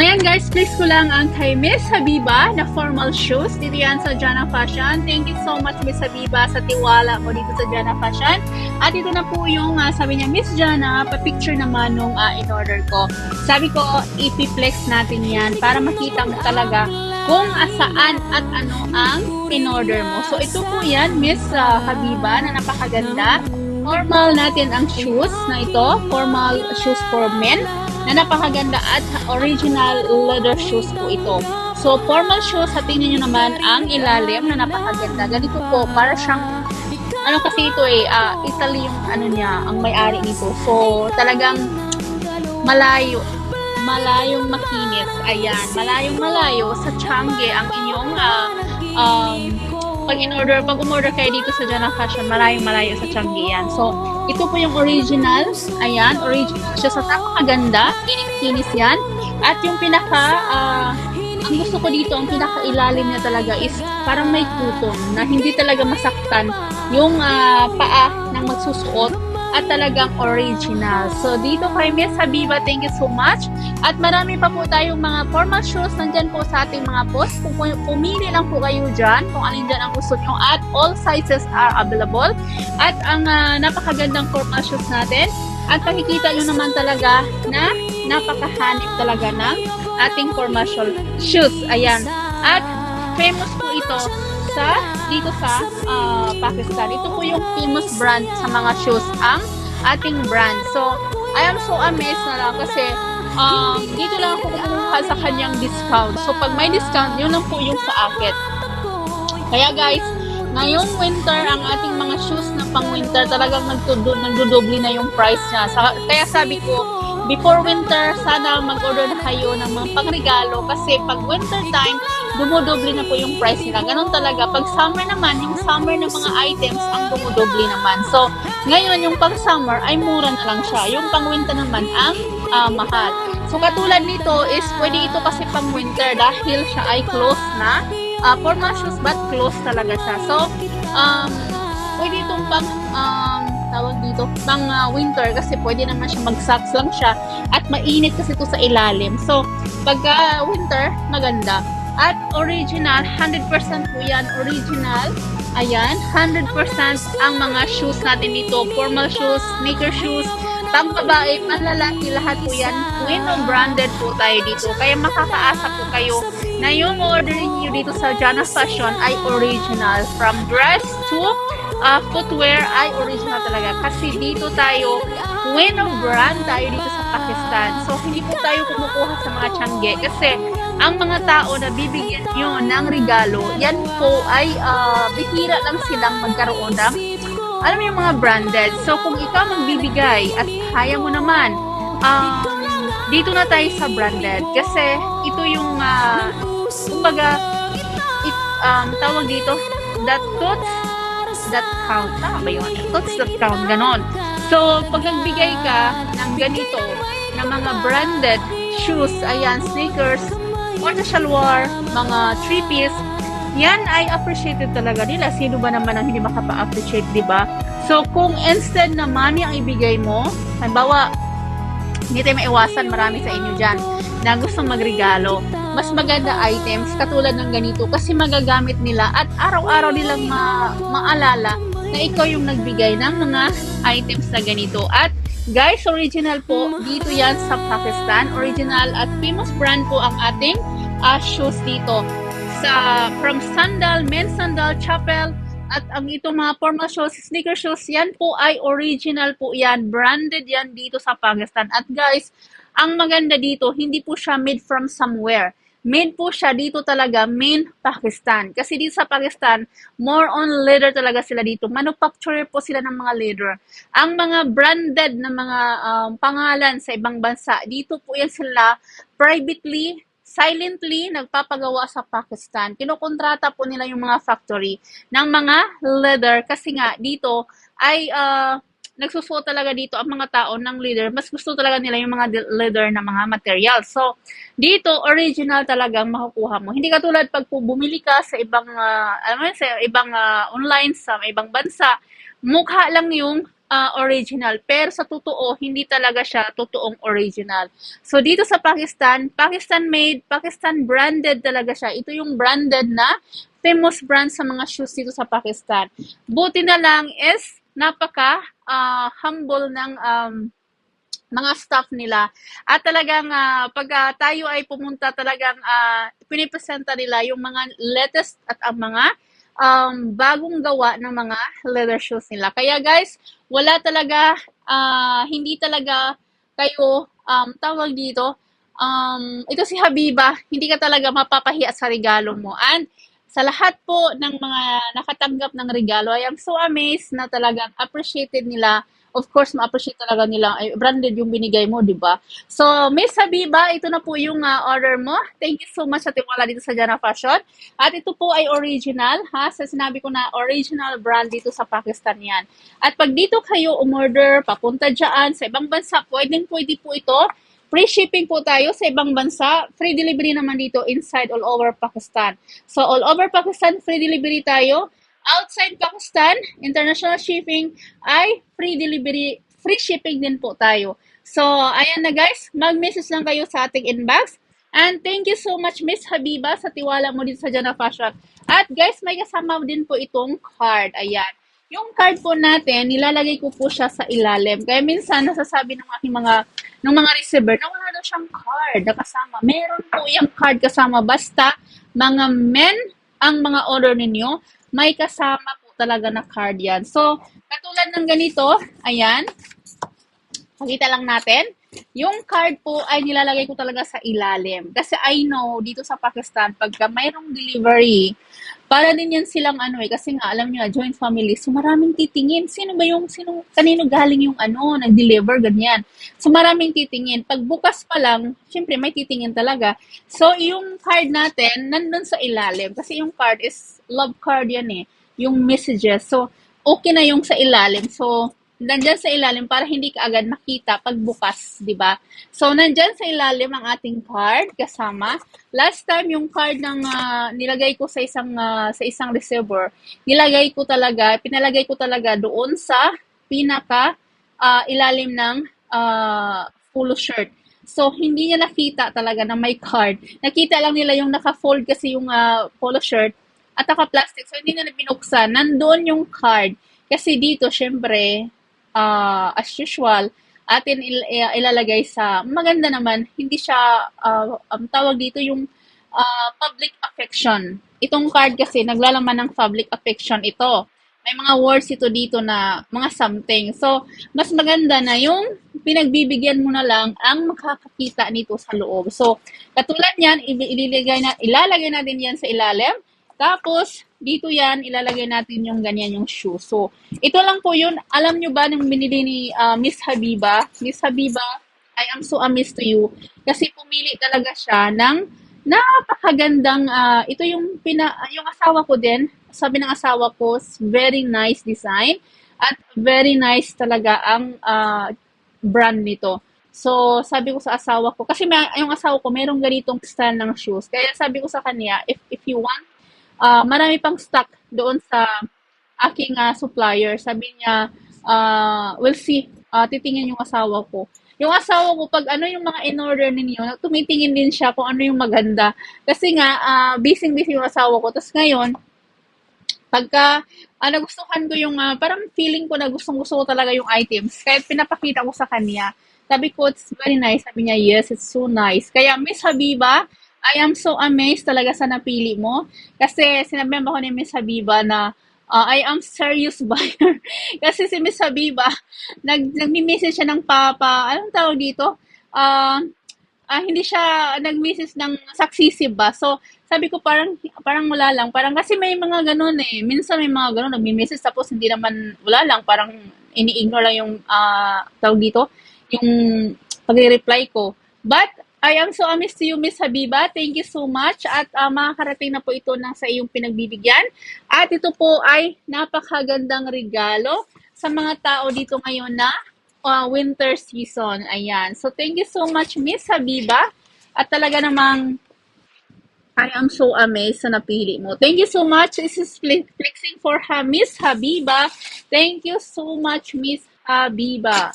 Ayan guys, please ko lang ang kay Miss Habiba na formal shoes. Dito yan sa Jana Fashion. Thank you so much Miss Habiba sa tiwala mo dito sa Jana Fashion. At ito na po yung sabi niya, Miss Jana, pa-picture naman nung in-order ko. Sabi ko, ipiplex natin yan para makita mo talaga kung saan at ano ang in-order mo. So ito po yan, Miss Habiba, na napakaganda. Formal natin ang shoes na ito. Formal shoes for men na napakaganda at original leather shoes po ito. So, formal shoes, tingnan nyo naman ang ilalim na napakaganda. Ganito po, para siyang, ano kasi ito Italy yung ano niya, ang may-ari nito. So, talagang malayong makinis. Ayan, malayo sa Changi ang inyong pag umorder kayo dito sa Jana Fashion, malayo sa yan. So, ito po yung original. Ayan, original siya sa napakaganda. Kinis yan. At yung ang gusto ko dito, ang pinaka-ilalim niya talaga is parang may tutong na hindi talaga masaktan yung paa ng magsusuot at talagang original. So, dito kay Miss Habiba, thank you so much. At marami pa po tayong mga formal shoes nandyan po sa ating mga post. Pumili lang po kayo dyan kung alin dyan ang gusto nyo at all sizes are available. At ang napakagandang formal shoes natin at makikita nyo naman talaga na napakahanip talaga ng ating formal shoes. Ayan. At famous po ito dito sa Pakistan. Ito po yung famous brand sa mga shoes, ang ating brand. So, I am so amazed na lang kasi dito lang ako kumuha sa kanyang discount. So, pag may discount, yun lang po yung sa akin. Kaya guys, ngayong winter, ang ating mga shoes na pang winter, talagang nagdudoble na yung price niya. Kaya sabi ko, before winter, sana mag-order na kayo ng mga pangregalo kasi pag winter time, dumudoble na po yung price nila. Ganon talaga. Pag summer naman, yung summer ng mga items ang dumudoble naman. So, ngayon yung pang summer ay mura na lang siya. Yung pang winter naman ang mahal. So, katulad nito is pwede ito kasi pang winter dahil siya ay close na. Formal shoes but close talaga siya. So, pwede itong tawag dito, pang winter kasi pwede naman siya mag-socks lang siya at mainit kasi ito sa ilalim. So, pagka winter, maganda. At original, 100% po yan, original. Ayan, 100% ang mga shoes natin dito. Formal shoes, sneaker shoes, pang babae, pang lalaki, lahat po yan. Window branded po tayo dito. Kaya makakaasa po kayo na yung ordering nyo dito sa Jana Fashion ay original. From dress to footwear ay original talaga. Kasi dito tayo, window brand tayo dito sa Pakistan. So, hindi po tayo kumukuha sa mga Changi. Kasi, ang mga tao na bibigyan nyo ng regalo, yan po ay bihira lang silang magkaroon ng, alam mo yung mga branded. So, kung ikaw magbibigay at kaya mo naman, dito na tayo sa branded. Kasi, ito yung, kumbaga, tawag dito, that count. Tama ba yun? Thoughts that count. Ganon. So, pag nagbigay ka ng ganito, ng mga branded shoes, ayan, sneakers, or na shalwar, mga 3-piece, yan ay appreciated talaga nila. Sino ba naman ang hindi makapa-appreciate, di ba? So, kung instead na money ang ibigay mo, halimbawa, hindi tayo maiwasan, marami sa inyo dyan na gustong magregalo. Mas maganda items katulad ng ganito kasi magagamit nila at araw-araw nilang maalala na ikaw yung nagbigay ng mga items na ganito. At guys, original po dito yan sa Pakistan. Original at famous brand po ang ating shoes dito. From sandal, men's sandal, chapel, at ang itong mga formal shoes, sneaker shoes, yan po ay original po yan. Branded yan dito sa Pakistan. At guys, ang maganda dito, hindi po siya made from somewhere. Made po siya dito talaga, main Pakistan. Kasi dito sa Pakistan, more on leather talaga sila dito. Manufacturer po sila ng mga leather. Ang mga branded na mga pangalan sa ibang bansa, dito po yan sila privately, silently nagpapagawa sa Pakistan. Kinukontrata po nila yung mga factory ng mga leather kasi nga dito ay nagsusuot talaga dito ang mga tao ng leather. Mas gusto talaga nila yung mga leather na mga material. So, dito, original talagang makukuha mo. Hindi katulad pag bumili ka sa ibang, online, sa ibang bansa, mukha lang yung original. Pero sa totoo, hindi talaga siya totoong original. So, dito sa Pakistan, Pakistan made, Pakistan branded talaga siya. Ito yung branded na famous brand sa mga shoes dito sa Pakistan. Buti na lang is napaka humble ng mga staff nila. At talagang pag tayo ay pumunta talagang pinipresenta nila yung mga latest at ang mga bagong gawa ng mga leather shoes nila. Kaya guys, wala talaga, hindi talaga kayo, tawag dito, ito si Habiba, hindi ka talaga mapapahiya sa regalo mo. And sa lahat po ng mga nakatanggap ng regalo, I am so amazed na talagang appreciated nila. Of course, ma-appreciate talaga nila. Ay, branded yung binigay mo, di ba? So, Miss Habiba, ito na po yung order mo. Thank you so much sa tiwala dito sa Jana Fashion. At ito po ay original, ha? Sa sinabi ko na original brand dito sa Pakistan yan. At pag dito kayo umorder, papunta dyan sa ibang bansa, pwede po ito. Free shipping po tayo sa ibang bansa. Free delivery naman dito inside all over Pakistan. So, all over Pakistan, free delivery tayo. Outside Pakistan, international shipping ay free delivery, free shipping din po tayo. So, ayan na guys, mag-message lang kayo sa ating inbox. And thank you so much, Miss Habiba, sa tiwala mo dito sa Jana Fashion. At guys, may kasama din po itong card. Ayan. Yung card po natin, nilalagay ko po siya sa ilalim. Kaya minsan, nasasabi ng aking mga receiver na wala daw siyang card na kasama. Meron po yung card kasama. Basta, mga men ang mga order ninyo, may kasama po talaga na card yan. So, katulad ng ganito, ayan, pakita lang natin. Yung card po ay nilalagay ko talaga sa ilalim. Kasi I know, dito sa Pakistan, pagka mayroong delivery, para din yan silang kasi nga, alam nyo, joint family, so maraming titingin. Kanino galing yung nag-deliver, ganyan. So maraming titingin. Pag bukas pa lang, syempre may titingin talaga. So yung card natin, nandun sa ilalim. Kasi yung card is, love card yan eh. Yung messages. So, okay na yung sa ilalim. So, nandyan sa ilalim para hindi ka agad makita pag bukas, di ba? So, nandyan sa ilalim ang ating card kasama. Last time, yung card ng nilagay ko sa isang receiver, pinalagay ko talaga doon sa pinaka ilalim ng polo shirt. So, hindi niya nakita talaga na may card. Nakita lang nila yung naka-fold kasi yung polo shirt at naka-plastic. So, hindi nila binuksan. Nandun yung card. Kasi dito, syempre, as usual, atin ilalagay sa, maganda naman, hindi siya, tawag dito yung public affection. Itong card kasi, naglalaman ng public affection ito. May mga words ito dito na mga something. So, mas maganda na yung pinagbibigyan mo na lang ang makakakita nito sa loob. So, katulad niyan, ilalagay natin yan sa ilalim. Tapos, dito yan, ilalagay natin yung ganyan yung shoe. So, ito lang po yun. Alam nyo ba nung binili ni Miss Habiba? Miss Habiba, I am so amazed to you. Kasi pumili talaga siya ng napakagandang, ito yung yung asawa ko din. Sabi ng asawa ko, very nice design. At very nice talaga ang brand nito. So, sabi ko sa asawa ko, kasi yung asawa ko, merong ganitong style ng shoes. Kaya sabi ko sa kanya, if you want, marami pang stock doon sa aking supplier. Sabi niya, we'll see. Titingin yung asawa ko. Yung asawa ko, pag yung mga in-order ninyo, tumitingin din siya kung ano yung maganda. Kasi nga, busy-busy yung asawa ko. Tapos ngayon, pagka nagustuhan ko yung, parang feeling ko na gustong-gusto ko talaga yung items. Kaya pinapakita ko sa kanya. Sabi ko, it's very nice. Sabi niya, yes, it's so nice. Kaya, Miss Habiba, I am so amazed talaga sa napili mo. Kasi sinabihan ako ni Miss Habiba na I am serious buyer. Kasi si Miss Habiba, nag-message siya ng anong tawag dito? Hindi siya nag-message ng successive ba? So, sabi ko parang wala lang. Parang kasi may mga ganun eh. Minsan may mga ganun, nag-message tapos hindi naman wala lang. Parang ini-ignore lang yung tawag dito, yung pag-reply ko. But, I am so amazed to you, Miss Habiba. Thank you so much. At makakarating na po ito sa iyong pinagbibigyan. At ito po ay napakagandang regalo sa mga tao dito ngayon na winter season. Ayan. So, thank you so much, Miss Habiba. At talaga namang I am so amazed sa napili mo. Thank you so much. This is flexing for Miss Habiba. Thank you so much, Miss Habiba.